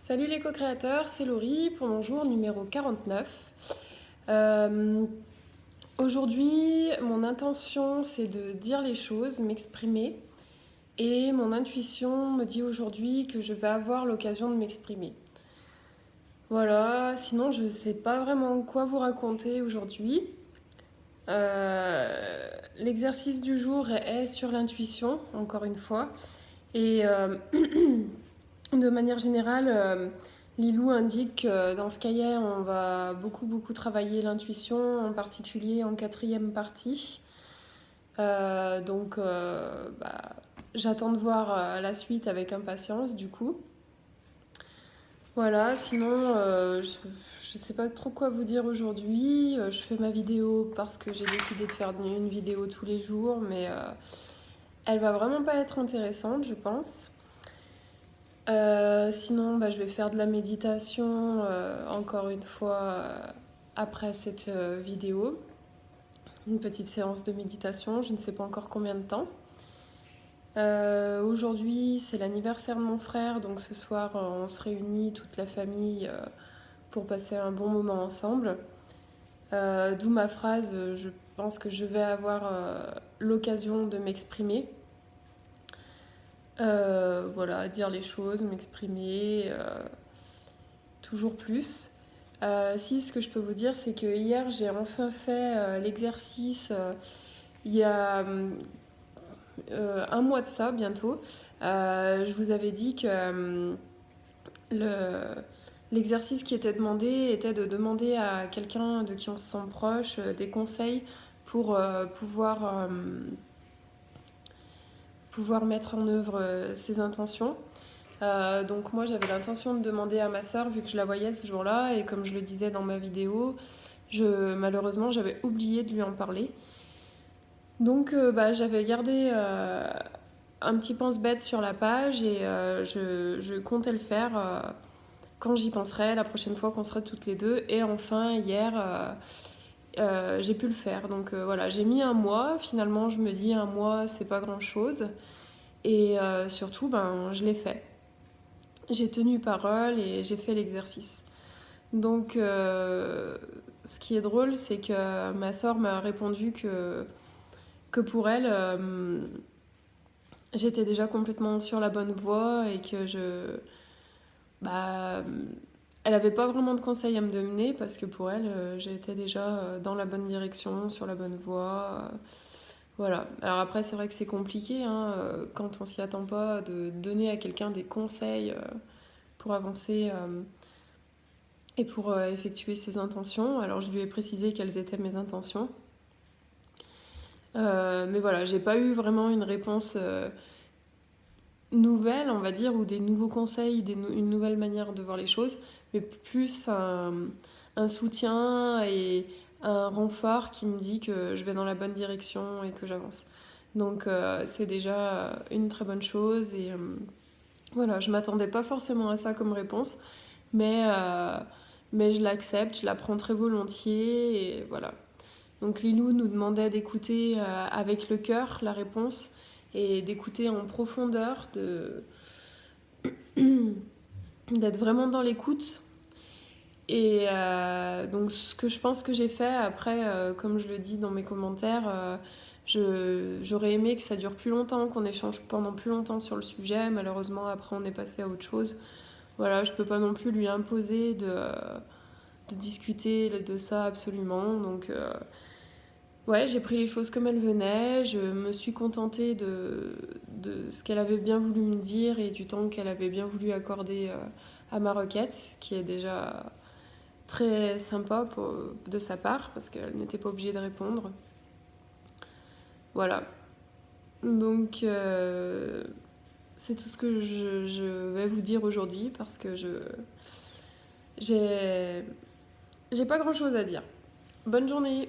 Salut les co-créateurs, c'est Laurie pour mon jour numéro 49. Euh, Aujourd'hui, mon intention c'est de dire les choses, m'exprimer et mon intuition me dit aujourd'hui que je vais avoir l'occasion de m'exprimer. Voilà, sinon je ne sais pas vraiment quoi vous raconter aujourd'hui. L'exercice du jour est sur l'intuition, encore une fois. Et de manière générale, Lilou indique que dans ce cahier, on va beaucoup travailler l'intuition, en particulier en quatrième partie. J'attends de voir la suite avec impatience, du coup. Voilà, sinon, je sais pas trop quoi vous dire aujourd'hui. Je fais ma vidéo parce que j'ai décidé de faire une vidéo tous les jours, mais elle va vraiment pas être intéressante, je pense. Sinon, je vais faire de la méditation encore une fois après cette vidéo. Une petite séance de méditation, je ne sais pas encore combien de temps. Aujourd'hui, c'est l'anniversaire de mon frère, donc ce soir, on se réunit, toute la famille, pour passer un bon moment ensemble. D'où ma phrase, je pense que je vais avoir l'occasion de m'exprimer. Voilà, dire les choses, m'exprimer, toujours plus. Si, ce que je peux vous dire, c'est que hier, j'ai enfin fait l'exercice, il y a un mois de ça, bientôt. Je vous avais dit que le, l'exercice qui était demandé était de demander à quelqu'un de qui on se sent proche des conseils pour pouvoir mettre en œuvre ses intentions. Donc moi j'avais l'intention de demander à ma sœur vu que je la voyais ce jour-là et comme je le disais dans ma vidéo, malheureusement j'avais oublié de lui en parler. Donc j'avais gardé un petit pense-bête sur la page et je comptais le faire quand j'y penserai, la prochaine fois qu'on serait toutes les deux. Et enfin hier j'ai pu le faire. Donc voilà, j'ai mis un mois, finalement je me dis un mois c'est pas grand-chose. Et surtout je l'ai fait. J'ai tenu parole et j'ai fait l'exercice. Donc, ce qui est drôle, c'est que ma soeur m'a répondu que pour elle, j'étais déjà complètement sur la bonne voie et que bah, elle n'avait pas vraiment de conseils à me donner parce que pour elle, j'étais déjà dans la bonne direction, sur la bonne voie. Voilà. Alors après, c'est vrai que c'est compliqué hein, quand on s'y attend pas de donner à quelqu'un des conseils pour avancer et pour effectuer ses intentions. Alors je lui ai précisé quelles étaient mes intentions. Mais voilà, j'ai pas eu vraiment une réponse nouvelle, on va dire, ou des nouveaux conseils, une nouvelle manière de voir les choses, mais plus un soutien et un renfort qui me dit que je vais dans la bonne direction et que j'avance. Donc c'est déjà une très bonne chose et voilà, je m'attendais pas forcément à ça comme réponse, mais, euh, mais je l'accepte, je la prends très volontiers et voilà. Donc Lilou nous demandait d'écouter avec le cœur la réponse et d'écouter en profondeur, d'être vraiment dans l'écoute. Et donc ce que je pense que j'ai fait après, comme je le dis dans mes commentaires, j'aurais aimé que ça dure plus longtemps, qu'on échange pendant plus longtemps sur le sujet. Malheureusement, après on est passé à autre chose. Voilà, je peux pas non plus lui imposer de discuter de ça absolument. Donc ouais, j'ai pris les choses comme elles venaient, je me suis contentée de ce qu'elle avait bien voulu me dire et du temps qu'elle avait bien voulu accorder à ma requête, qui est déjà très sympa de sa part, parce qu'elle n'était pas obligée de répondre. Voilà. Donc, c'est tout ce que je vais vous dire aujourd'hui, parce que j'ai pas grand chose à dire. Bonne journée!